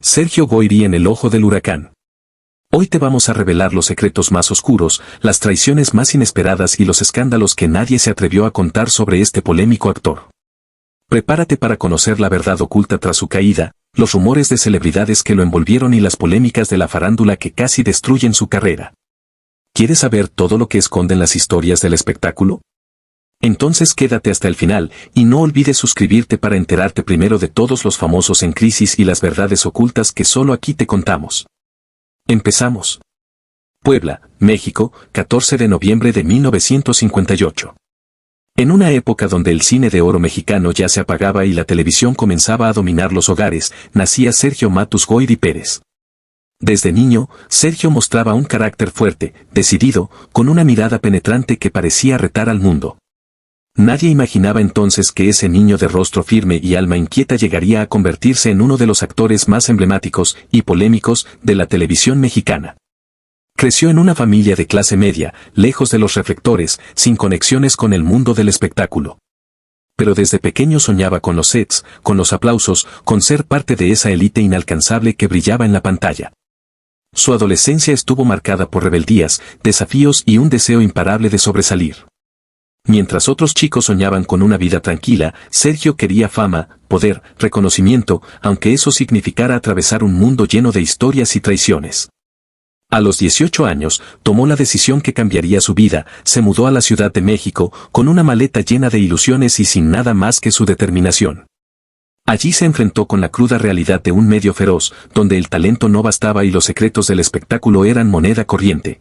Sergio Goyri en el ojo del huracán. Hoy te vamos a revelar los secretos más oscuros, las traiciones más inesperadas y los escándalos que nadie se atrevió a contar sobre este polémico actor. Prepárate para conocer la verdad oculta tras su caída, los rumores de celebridades que lo envolvieron y las polémicas de la farándula que casi destruyen su carrera. ¿Quieres saber todo lo que esconden las historias del espectáculo? Entonces quédate hasta el final y no olvides suscribirte para enterarte primero de todos los famosos en crisis y las verdades ocultas que solo aquí te contamos. Empezamos. Puebla, México, 14 de noviembre de 1958. En una época donde el cine de oro mexicano ya se apagaba y la televisión comenzaba a dominar los hogares, nacía Sergio Matus Goyri Pérez. Desde niño, Sergio mostraba un carácter fuerte, decidido, con una mirada penetrante que parecía retar al mundo. Nadie imaginaba entonces que ese niño de rostro firme y alma inquieta llegaría a convertirse en uno de los actores más emblemáticos y polémicos de la televisión mexicana. Creció en una familia de clase media, lejos de los reflectores, sin conexiones con el mundo del espectáculo. Pero desde pequeño soñaba con los sets, con los aplausos, con ser parte de esa élite inalcanzable que brillaba en la pantalla. Su adolescencia estuvo marcada por rebeldías, desafíos y un deseo imparable de sobresalir. Mientras otros chicos soñaban con una vida tranquila, Sergio quería fama, poder, reconocimiento, aunque eso significara atravesar un mundo lleno de historias y traiciones. A los 18 años, tomó la decisión que cambiaría su vida, se mudó a la Ciudad de México, con una maleta llena de ilusiones y sin nada más que su determinación. Allí se enfrentó con la cruda realidad de un medio feroz, donde el talento no bastaba y los secretos del espectáculo eran moneda corriente.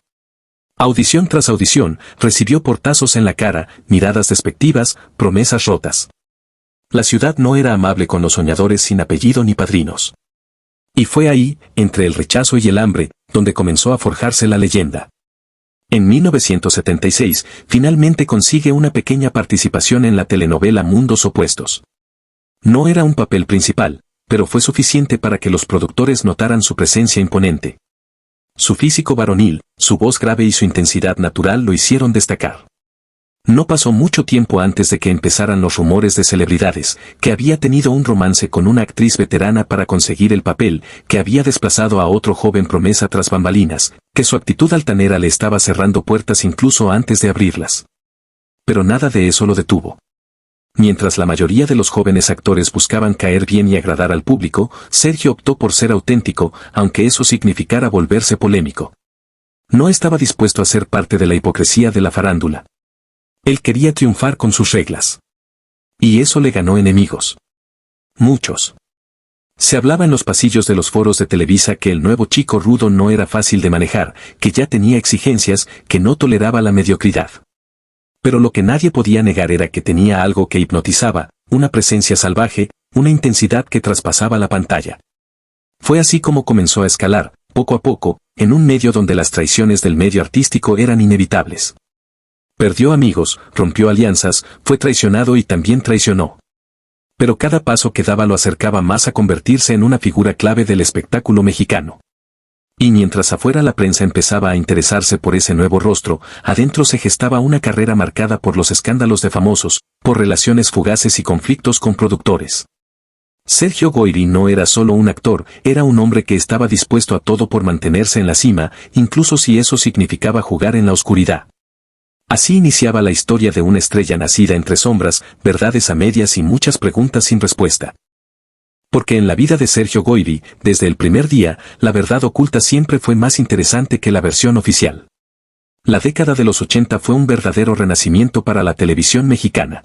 Audición tras audición, recibió portazos en la cara, miradas despectivas, promesas rotas. La ciudad no era amable con los soñadores sin apellido ni padrinos. Y fue ahí, entre el rechazo y el hambre, donde comenzó a forjarse la leyenda. En 1976, finalmente consigue una pequeña participación en la telenovela Mundos Opuestos. No era un papel principal, pero fue suficiente para que los productores notaran su presencia imponente. Su físico varonil, su voz grave y su intensidad natural lo hicieron destacar. No pasó mucho tiempo antes de que empezaran los rumores de celebridades, que había tenido un romance con una actriz veterana para conseguir el papel, que había desplazado a otro joven promesa tras bambalinas, que su actitud altanera le estaba cerrando puertas incluso antes de abrirlas. Pero nada de eso lo detuvo. Mientras la mayoría de los jóvenes actores buscaban caer bien y agradar al público, Sergio optó por ser auténtico, aunque eso significara volverse polémico. No estaba dispuesto a ser parte de la hipocresía de la farándula. Él quería triunfar con sus reglas. Y eso le ganó enemigos. Muchos. Se hablaba en los pasillos de los foros de Televisa que el nuevo chico rudo no era fácil de manejar, que ya tenía exigencias, que no toleraba la mediocridad. Pero lo que nadie podía negar era que tenía algo que hipnotizaba, una presencia salvaje, una intensidad que traspasaba la pantalla. Fue así como comenzó a escalar, poco a poco, en un medio donde las traiciones del medio artístico eran inevitables. Perdió amigos, rompió alianzas, fue traicionado y también traicionó. Pero cada paso que daba lo acercaba más a convertirse en una figura clave del espectáculo mexicano. Y mientras afuera la prensa empezaba a interesarse por ese nuevo rostro, adentro se gestaba una carrera marcada por los escándalos de famosos, por relaciones fugaces y conflictos con productores. Sergio Goyri no era solo un actor, era un hombre que estaba dispuesto a todo por mantenerse en la cima, incluso si eso significaba jugar en la oscuridad. Así iniciaba la historia de una estrella nacida entre sombras, verdades a medias y muchas preguntas sin respuesta. Porque en la vida de Sergio Goyri, desde el primer día, la verdad oculta siempre fue más interesante que la versión oficial. La década de los 80 fue un verdadero renacimiento para la televisión mexicana.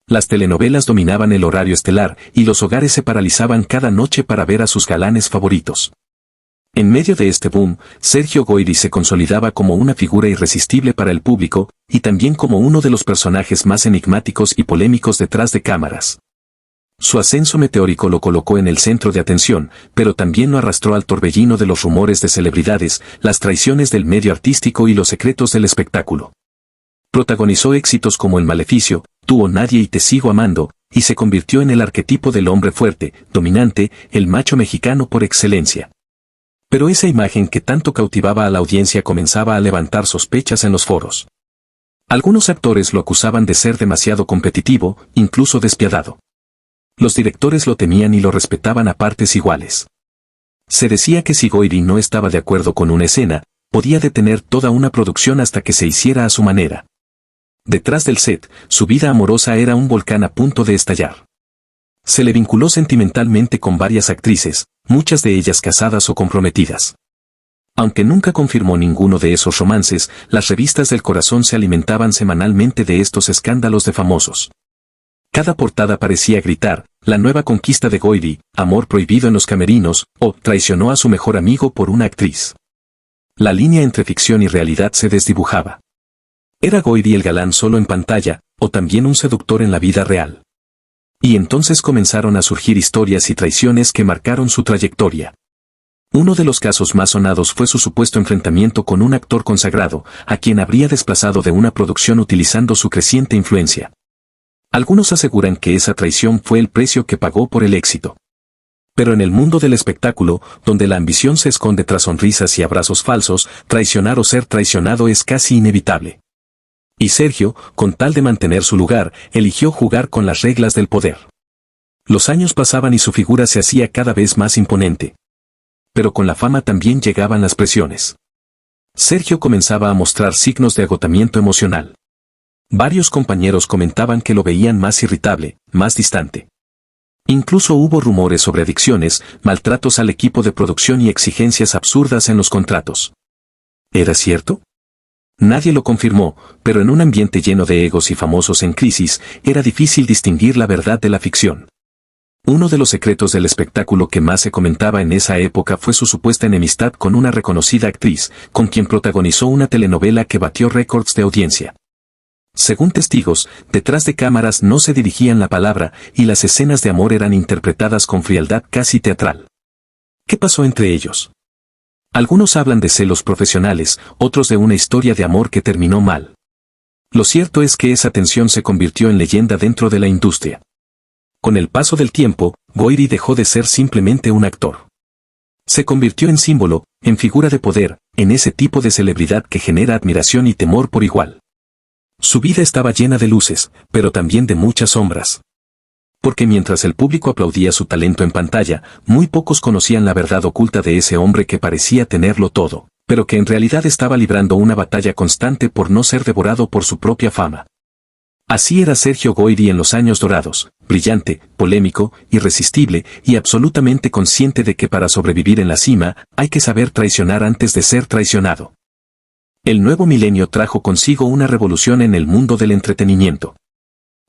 Las telenovelas dominaban el horario estelar y los hogares se paralizaban cada noche para ver a sus galanes favoritos. En medio de este boom, Sergio Goyri se consolidaba como una figura irresistible para el público, y también como uno de los personajes más enigmáticos y polémicos detrás de cámaras. Su ascenso meteórico lo colocó en el centro de atención, pero también lo arrastró al torbellino de los rumores de celebridades, las traiciones del medio artístico y los secretos del espectáculo. Protagonizó éxitos como El Maleficio, Tú o Nadie y Te Sigo Amando, y se convirtió en el arquetipo del hombre fuerte, dominante, el macho mexicano por excelencia. Pero esa imagen que tanto cautivaba a la audiencia comenzaba a levantar sospechas en los foros. Algunos actores lo acusaban de ser demasiado competitivo, incluso despiadado. Los directores lo temían y lo respetaban a partes iguales. Se decía que si Goyri no estaba de acuerdo con una escena, podía detener toda una producción hasta que se hiciera a su manera. Detrás del set, su vida amorosa era un volcán a punto de estallar. Se le vinculó sentimentalmente con varias actrices, muchas de ellas casadas o comprometidas. Aunque nunca confirmó ninguno de esos romances, las revistas del corazón se alimentaban semanalmente de estos escándalos de famosos. Cada portada parecía gritar, la nueva conquista de Goyri, amor prohibido en los camerinos, o traicionó a su mejor amigo por una actriz. La línea entre ficción y realidad se desdibujaba. ¿Era Goyri el galán solo en pantalla, o también un seductor en la vida real? Y entonces comenzaron a surgir historias y traiciones que marcaron su trayectoria. Uno de los casos más sonados fue su supuesto enfrentamiento con un actor consagrado, a quien habría desplazado de una producción utilizando su creciente influencia. Algunos aseguran que esa traición fue el precio que pagó por el éxito. Pero en el mundo del espectáculo, donde la ambición se esconde tras sonrisas y abrazos falsos, traicionar o ser traicionado es casi inevitable. Y Sergio, con tal de mantener su lugar, eligió jugar con las reglas del poder. Los años pasaban y su figura se hacía cada vez más imponente. Pero con la fama también llegaban las presiones. Sergio comenzaba a mostrar signos de agotamiento emocional. Varios compañeros comentaban que lo veían más irritable, más distante. Incluso hubo rumores sobre adicciones, maltratos al equipo de producción y exigencias absurdas en los contratos. ¿Era cierto? Nadie lo confirmó, pero en un ambiente lleno de egos y famosos en crisis, era difícil distinguir la verdad de la ficción. Uno de los secretos del espectáculo que más se comentaba en esa época fue su supuesta enemistad con una reconocida actriz, con quien protagonizó una telenovela que batió récords de audiencia. Según testigos, detrás de cámaras no se dirigían la palabra y las escenas de amor eran interpretadas con frialdad casi teatral. ¿Qué pasó entre ellos? Algunos hablan de celos profesionales, otros de una historia de amor que terminó mal. Lo cierto es que esa tensión se convirtió en leyenda dentro de la industria. Con el paso del tiempo, Goyri dejó de ser simplemente un actor. Se convirtió en símbolo, en figura de poder, en ese tipo de celebridad que genera admiración y temor por igual. Su vida estaba llena de luces, pero también de muchas sombras. Porque mientras el público aplaudía su talento en pantalla, muy pocos conocían la verdad oculta de ese hombre que parecía tenerlo todo, pero que en realidad estaba librando una batalla constante por no ser devorado por su propia fama. Así era Sergio Goyri en los años dorados, brillante, polémico, irresistible y absolutamente consciente de que para sobrevivir en la cima, hay que saber traicionar antes de ser traicionado. El nuevo milenio trajo consigo una revolución en el mundo del entretenimiento.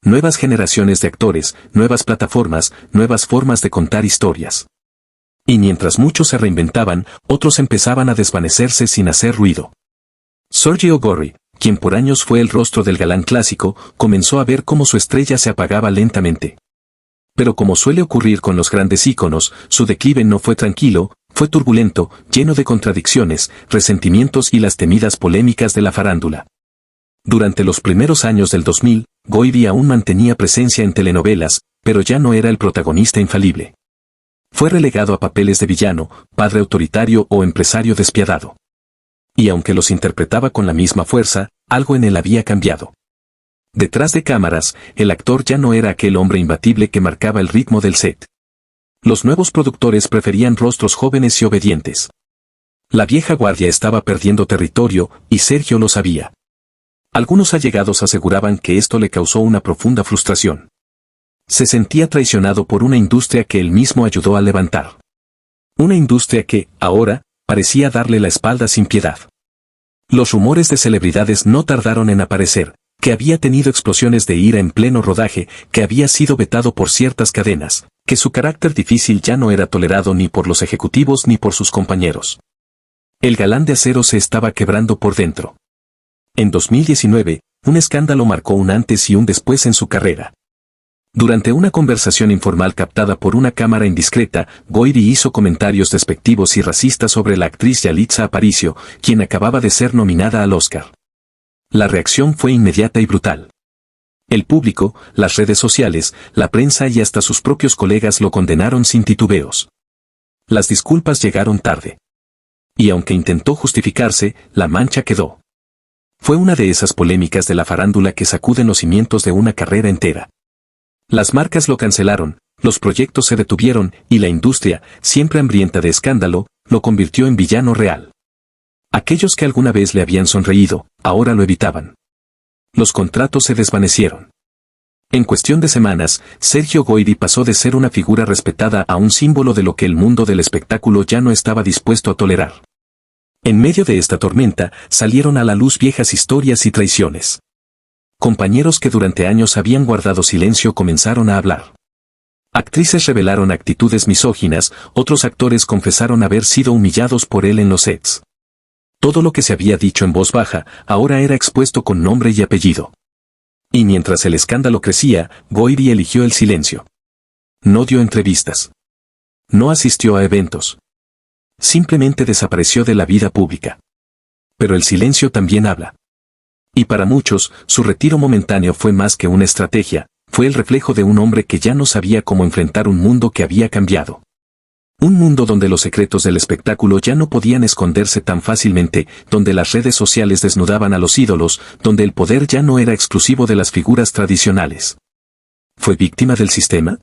Nuevas generaciones de actores, nuevas plataformas, nuevas formas de contar historias. Y mientras muchos se reinventaban, otros empezaban a desvanecerse sin hacer ruido. Sergio Goyri, quien por años fue el rostro del galán clásico, comenzó a ver cómo su estrella se apagaba lentamente. Pero como suele ocurrir con los grandes íconos, su declive no fue tranquilo, fue turbulento, lleno de contradicciones, resentimientos y las temidas polémicas de la farándula. Durante los primeros años del 2000, Goyri aún mantenía presencia en telenovelas, pero ya no era el protagonista infalible. Fue relegado a papeles de villano, padre autoritario o empresario despiadado. Y aunque los interpretaba con la misma fuerza, algo en él había cambiado. Detrás de cámaras, el actor ya no era aquel hombre imbatible que marcaba el ritmo del set. Los nuevos productores preferían rostros jóvenes y obedientes. La vieja guardia estaba perdiendo territorio, y Sergio lo sabía. Algunos allegados aseguraban que esto le causó una profunda frustración. Se sentía traicionado por una industria que él mismo ayudó a levantar. Una industria que, ahora, parecía darle la espalda sin piedad. Los rumores de celebridades no tardaron en aparecer, que había tenido explosiones de ira en pleno rodaje, que había sido vetado por ciertas cadenas, que su carácter difícil ya no era tolerado ni por los ejecutivos ni por sus compañeros. El galán de acero se estaba quebrando por dentro. En 2019, un escándalo marcó un antes y un después en su carrera. Durante una conversación informal captada por una cámara indiscreta, Goyri hizo comentarios despectivos y racistas sobre la actriz Yalitza Aparicio, quien acababa de ser nominada al Oscar. La reacción fue inmediata y brutal. El público, las redes sociales, la prensa y hasta sus propios colegas lo condenaron sin titubeos. Las disculpas llegaron tarde. Y aunque intentó justificarse, la mancha quedó. Fue una de esas polémicas de la farándula que sacuden los cimientos de una carrera entera. Las marcas lo cancelaron, Los proyectos se detuvieron y la industria, siempre hambrienta de escándalo, lo convirtió en villano real. Aquellos que alguna vez le habían sonreído, ahora lo evitaban. Los contratos se desvanecieron. En cuestión de semanas, Sergio Goyri pasó de ser una figura respetada a un símbolo de lo que el mundo del espectáculo ya no estaba dispuesto a tolerar. En medio de esta tormenta, salieron a la luz viejas historias y traiciones. Compañeros que durante años habían guardado silencio comenzaron a hablar. Actrices revelaron actitudes misóginas, otros actores confesaron haber sido humillados por él en los sets. Todo lo que se había dicho en voz baja, ahora era expuesto con nombre y apellido. Y mientras el escándalo crecía, Goyri eligió el silencio. No dio entrevistas. No asistió a eventos. Simplemente desapareció de la vida pública. Pero el silencio también habla. Y para muchos, su retiro momentáneo fue más que una estrategia, fue el reflejo de un hombre que ya no sabía cómo enfrentar un mundo que había cambiado. Un mundo donde los secretos del espectáculo ya no podían esconderse tan fácilmente, donde las redes sociales desnudaban a los ídolos, donde el poder ya no era exclusivo de las figuras tradicionales. ¿Fue víctima del sistema?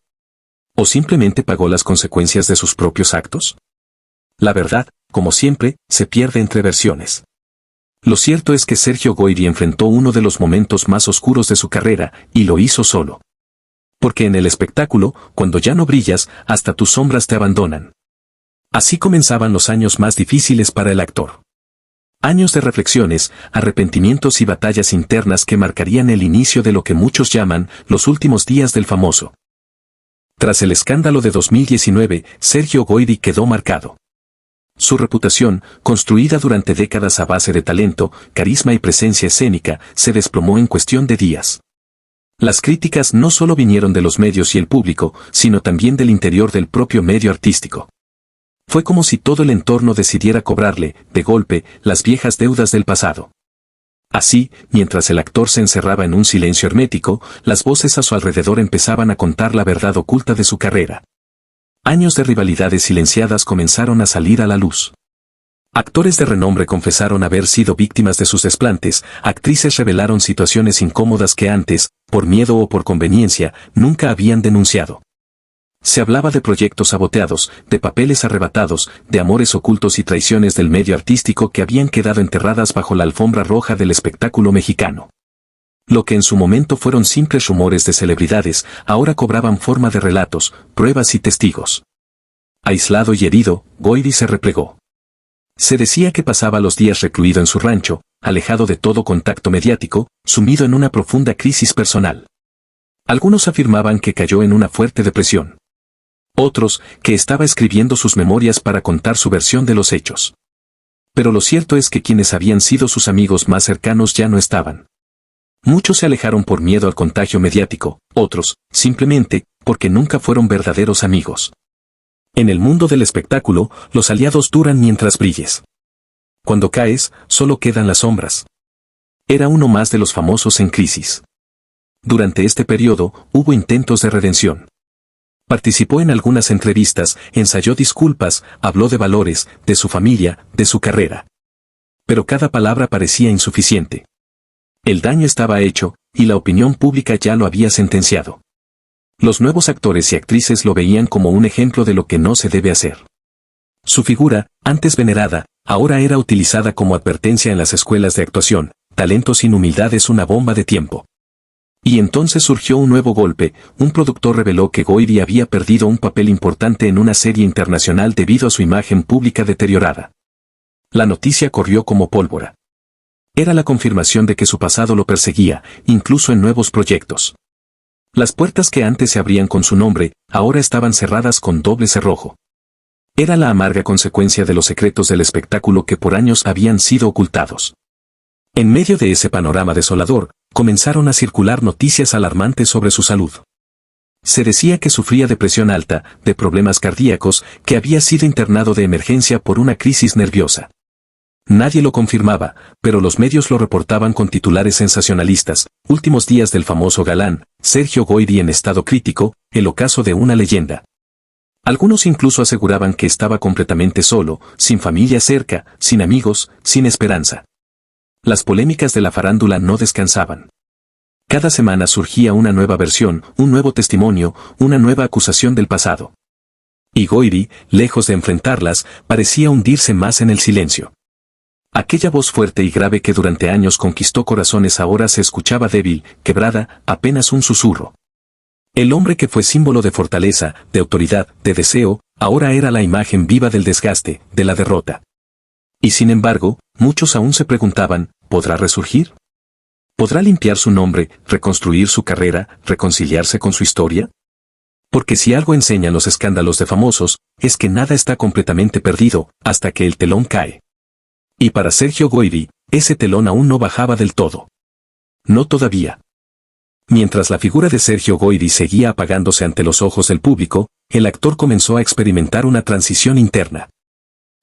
¿O simplemente pagó las consecuencias de sus propios actos? La verdad, como siempre, se pierde entre versiones. Lo cierto es que Sergio Goyri enfrentó uno de los momentos más oscuros de su carrera, y lo hizo solo. Porque en el espectáculo, cuando ya no brillas, hasta tus sombras te abandonan. Así comenzaban los años más difíciles para el actor. Años de reflexiones, arrepentimientos y batallas internas que marcarían el inicio de lo que muchos llaman los últimos días del famoso. Tras el escándalo de 2019, Sergio Goyri quedó marcado. Su reputación, construida durante décadas a base de talento, carisma y presencia escénica, se desplomó en cuestión de días. Las críticas no solo vinieron de los medios y el público, sino también del interior del propio medio artístico. Fue como si todo el entorno decidiera cobrarle, de golpe, las viejas deudas del pasado. Así, mientras el actor se encerraba en un silencio hermético, las voces a su alrededor empezaban a contar la verdad oculta de su carrera. Años de rivalidades silenciadas comenzaron a salir a la luz. Actores de renombre confesaron haber sido víctimas de sus desplantes, actrices revelaron situaciones incómodas que antes, por miedo o por conveniencia, nunca habían denunciado. Se hablaba de proyectos saboteados, de papeles arrebatados, de amores ocultos y traiciones del medio artístico que habían quedado enterradas bajo la alfombra roja del espectáculo mexicano. Lo que en su momento fueron simples rumores de celebridades, ahora cobraban forma de relatos, pruebas y testigos. Aislado y herido, Goyri se replegó. Se decía que pasaba los días recluido en su rancho, alejado de todo contacto mediático, sumido en una profunda crisis personal. Algunos afirmaban que cayó en una fuerte depresión. Otros, que estaba escribiendo sus memorias para contar su versión de los hechos. Pero lo cierto es que quienes habían sido sus amigos más cercanos ya no estaban. Muchos se alejaron por miedo al contagio mediático, otros, simplemente, porque nunca fueron verdaderos amigos. En el mundo del espectáculo, los aliados duran mientras brilles. Cuando caes, solo quedan las sombras. Era uno más de los famosos en crisis. Durante este periodo, hubo intentos de redención. Participó en algunas entrevistas, ensayó disculpas, habló de valores, de su familia, de su carrera. Pero cada palabra parecía insuficiente. El daño estaba hecho, y la opinión pública ya lo había sentenciado. Los nuevos actores y actrices lo veían como un ejemplo de lo que no se debe hacer. Su figura, antes venerada, ahora era utilizada como advertencia en las escuelas de actuación: talento sin humildad es una bomba de tiempo. Y entonces surgió un nuevo golpe, un productor reveló que Goyri había perdido un papel importante en una serie internacional debido a su imagen pública deteriorada. La noticia corrió como pólvora. Era la confirmación de que su pasado lo perseguía, incluso en nuevos proyectos. Las puertas que antes se abrían con su nombre, ahora estaban cerradas con doble cerrojo. Era la amarga consecuencia de los secretos del espectáculo que por años habían sido ocultados. En medio de ese panorama desolador, comenzaron a circular noticias alarmantes sobre su salud. Se decía que sufría de presión alta, de problemas cardíacos, que había sido internado de emergencia por una crisis nerviosa. Nadie lo confirmaba, pero los medios lo reportaban con titulares sensacionalistas: últimos días del famoso galán, Sergio Goyri en estado crítico, el ocaso de una leyenda. Algunos incluso aseguraban que estaba completamente solo, sin familia cerca, sin amigos, sin esperanza. Las polémicas de la farándula no descansaban. Cada semana surgía una nueva versión, un nuevo testimonio, una nueva acusación del pasado. Y Goyri, lejos de enfrentarlas, parecía hundirse más en el silencio. Aquella voz fuerte y grave que durante años conquistó corazones ahora se escuchaba débil, quebrada, apenas un susurro. El hombre que fue símbolo de fortaleza, de autoridad, de deseo, ahora era la imagen viva del desgaste, de la derrota. Y sin embargo, muchos aún se preguntaban, ¿podrá resurgir? ¿Podrá limpiar su nombre, reconstruir su carrera, reconciliarse con su historia? Porque si algo enseñan los escándalos de famosos, es que nada está completamente perdido, hasta que el telón cae. Y para Sergio Goyri, ese telón aún no bajaba del todo. No todavía. Mientras la figura de Sergio Goyri seguía apagándose ante los ojos del público, el actor comenzó a experimentar una transición interna.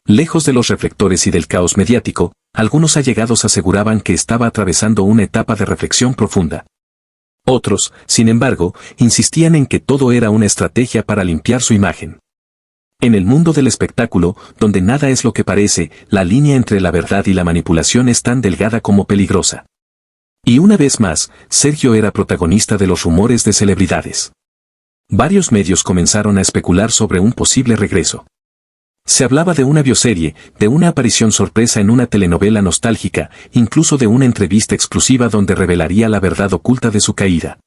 Lejos de los reflectores y del caos mediático, algunos allegados aseguraban que estaba atravesando una etapa de reflexión profunda. Otros, sin embargo, insistían en que todo era una estrategia para limpiar su imagen. En el mundo del espectáculo, donde nada es lo que parece, la línea entre la verdad y la manipulación es tan delgada como peligrosa. Y una vez más, Sergio era protagonista de los rumores de celebridades. Varios medios comenzaron a especular sobre un posible regreso. Se hablaba de una bioserie, de una aparición sorpresa en una telenovela nostálgica, incluso de una entrevista exclusiva donde revelaría la verdad oculta de su caída.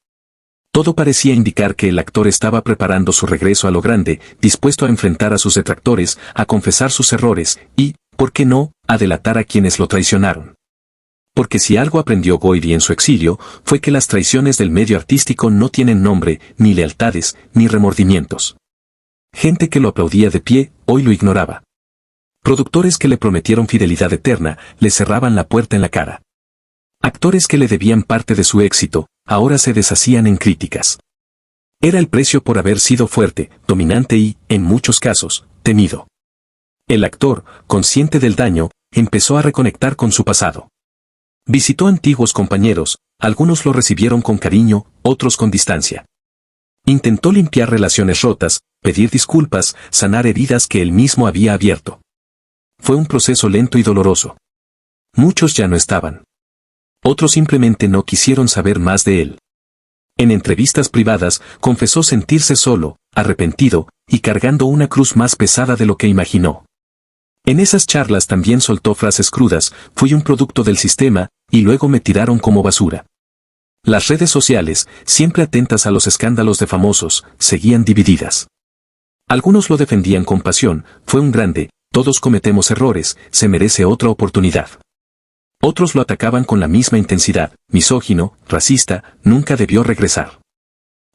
Todo parecía indicar que el actor estaba preparando su regreso a lo grande, dispuesto a enfrentar a sus detractores, a confesar sus errores y, ¿por qué no?, a delatar a quienes lo traicionaron. Porque si algo aprendió Goyri en su exilio, fue que las traiciones del medio artístico no tienen nombre, ni lealtades, ni remordimientos. Gente que lo aplaudía de pie, hoy lo ignoraba. Productores que le prometieron fidelidad eterna, le cerraban la puerta en la cara. Actores que le debían parte de su éxito, ahora se deshacían en críticas. Era el precio por haber sido fuerte, dominante y, en muchos casos, temido. El actor, consciente del daño, empezó a reconectar con su pasado. Visitó antiguos compañeros, algunos lo recibieron con cariño, otros con distancia. Intentó limpiar relaciones rotas, pedir disculpas, sanar heridas que él mismo había abierto. Fue un proceso lento y doloroso. Muchos ya no estaban. Otros simplemente no quisieron saber más de él. En entrevistas privadas, confesó sentirse solo, arrepentido, y cargando una cruz más pesada de lo que imaginó. En esas charlas también soltó frases crudas, fui un producto del sistema, y luego me tiraron como basura. Las redes sociales, siempre atentas a los escándalos de famosos, seguían divididas. Algunos lo defendían con pasión, fue un grande, todos cometemos errores, se merece otra oportunidad. Otros lo atacaban con la misma intensidad, misógino, racista, nunca debió regresar.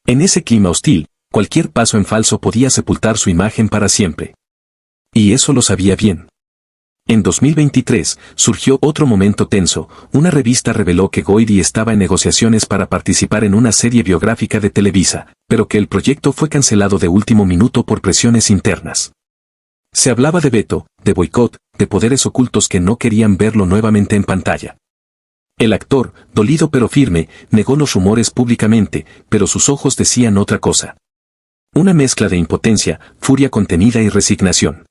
En ese clima hostil, cualquier paso en falso podía sepultar su imagen para siempre. Y eso lo sabía bien. En 2023, surgió otro momento tenso, una revista reveló que Goyri estaba en negociaciones para participar en una serie biográfica de Televisa, pero que el proyecto fue cancelado de último minuto por presiones internas. Se hablaba de veto, de boicot, de poderes ocultos que no querían verlo nuevamente en pantalla. El actor, dolido pero firme, negó los rumores públicamente, pero sus ojos decían otra cosa. Una mezcla de impotencia, furia contenida y resignación.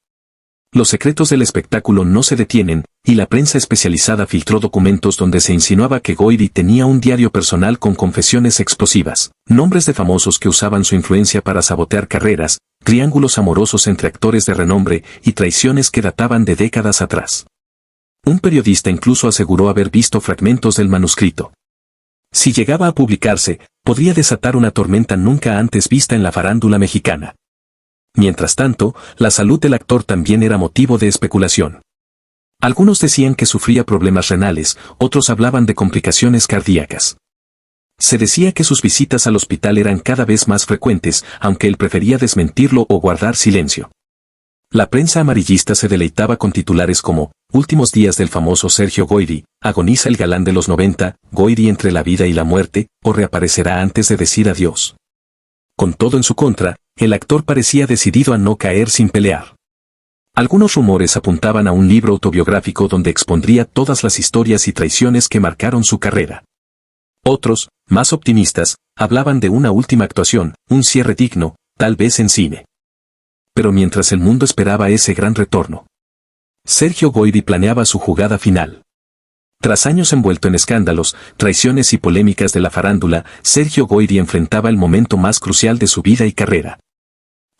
Los secretos del espectáculo no se detienen, y la prensa especializada filtró documentos donde se insinuaba que Goyri tenía un diario personal con confesiones explosivas, nombres de famosos que usaban su influencia para sabotear carreras, triángulos amorosos entre actores de renombre y traiciones que databan de décadas atrás. Un periodista incluso aseguró haber visto fragmentos del manuscrito. Si llegaba a publicarse, podría desatar una tormenta nunca antes vista en la farándula mexicana. Mientras tanto, la salud del actor también era motivo de especulación. Algunos decían que sufría problemas renales, otros hablaban de complicaciones cardíacas. Se decía que sus visitas al hospital eran cada vez más frecuentes, aunque él prefería desmentirlo o guardar silencio. La prensa amarillista se deleitaba con titulares como, últimos días del famoso Sergio Goyri, agoniza el galán de los 90, Goyri entre la vida y la muerte, o reaparecerá antes de decir adiós. Con todo en su contra, el actor parecía decidido a no caer sin pelear. Algunos rumores apuntaban a un libro autobiográfico donde expondría todas las historias y traiciones que marcaron su carrera. Otros, más optimistas, hablaban de una última actuación, un cierre digno, tal vez en cine. Pero mientras el mundo esperaba ese gran retorno, Sergio Goyri planeaba su jugada final. Tras años envuelto en escándalos, traiciones y polémicas de la farándula, Sergio Goyri enfrentaba el momento más crucial de su vida y carrera.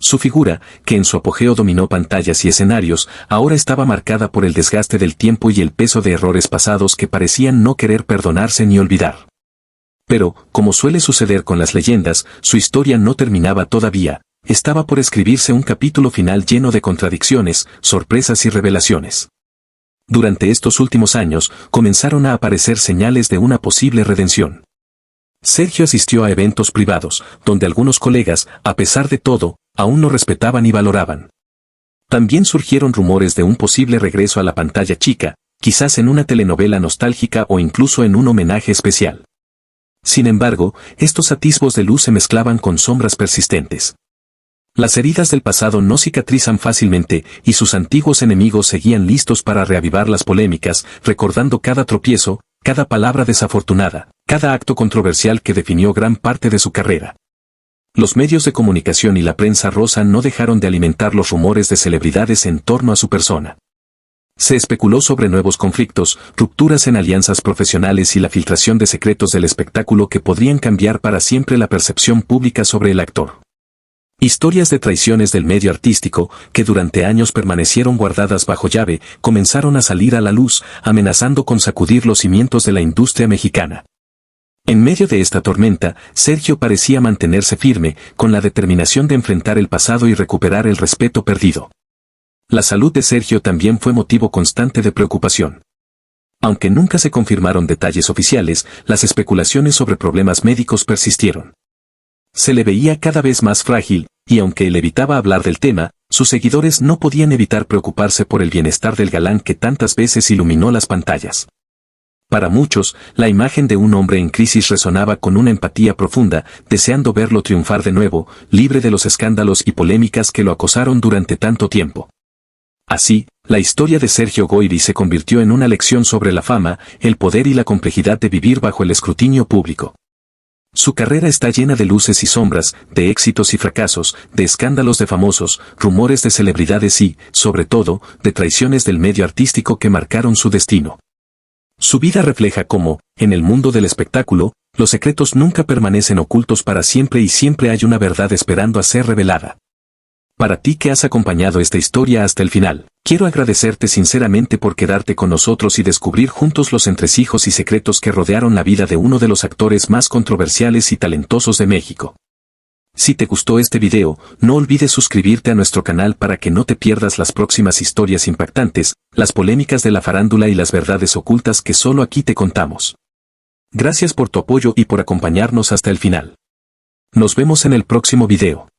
Su figura, que en su apogeo dominó pantallas y escenarios, ahora estaba marcada por el desgaste del tiempo y el peso de errores pasados que parecían no querer perdonarse ni olvidar. Pero, como suele suceder con las leyendas, su historia no terminaba todavía, estaba por escribirse un capítulo final lleno de contradicciones, sorpresas y revelaciones. Durante estos últimos años, comenzaron a aparecer señales de una posible redención. Sergio asistió a eventos privados, donde algunos colegas, a pesar de todo, aún lo respetaban y valoraban. También surgieron rumores de un posible regreso a la pantalla chica, quizás en una telenovela nostálgica o incluso en un homenaje especial. Sin embargo, estos atisbos de luz se mezclaban con sombras persistentes. Las heridas del pasado no cicatrizan fácilmente y sus antiguos enemigos seguían listos para reavivar las polémicas, recordando cada tropiezo, cada palabra desafortunada, cada acto controversial que definió gran parte de su carrera. Los medios de comunicación y la prensa rosa no dejaron de alimentar los rumores de celebridades en torno a su persona. Se especuló sobre nuevos conflictos, rupturas en alianzas profesionales y la filtración de secretos del espectáculo que podrían cambiar para siempre la percepción pública sobre el actor. Historias de traiciones del medio artístico, que durante años permanecieron guardadas bajo llave, comenzaron a salir a la luz, amenazando con sacudir los cimientos de la industria mexicana. En medio de esta tormenta, Sergio parecía mantenerse firme, con la determinación de enfrentar el pasado y recuperar el respeto perdido. La salud de Sergio también fue motivo constante de preocupación. Aunque nunca se confirmaron detalles oficiales, las especulaciones sobre problemas médicos persistieron. Se le veía cada vez más frágil, y aunque él evitaba hablar del tema, sus seguidores no podían evitar preocuparse por el bienestar del galán que tantas veces iluminó las pantallas. Para muchos, la imagen de un hombre en crisis resonaba con una empatía profunda, deseando verlo triunfar de nuevo, libre de los escándalos y polémicas que lo acosaron durante tanto tiempo. Así, la historia de Sergio Goyri se convirtió en una lección sobre la fama, el poder y la complejidad de vivir bajo el escrutinio público. Su carrera está llena de luces y sombras, de éxitos y fracasos, de escándalos de famosos, rumores de celebridades y, sobre todo, de traiciones del medio artístico que marcaron su destino. Su vida refleja cómo, en el mundo del espectáculo, los secretos nunca permanecen ocultos para siempre y siempre hay una verdad esperando a ser revelada. Para ti que has acompañado esta historia hasta el final, quiero agradecerte sinceramente por quedarte con nosotros y descubrir juntos los entresijos y secretos que rodearon la vida de uno de los actores más controversiales y talentosos de México. Si te gustó este video, no olvides suscribirte a nuestro canal para que no te pierdas las próximas historias impactantes, las polémicas de la farándula y las verdades ocultas que solo aquí te contamos. Gracias por tu apoyo y por acompañarnos hasta el final. Nos vemos en el próximo video.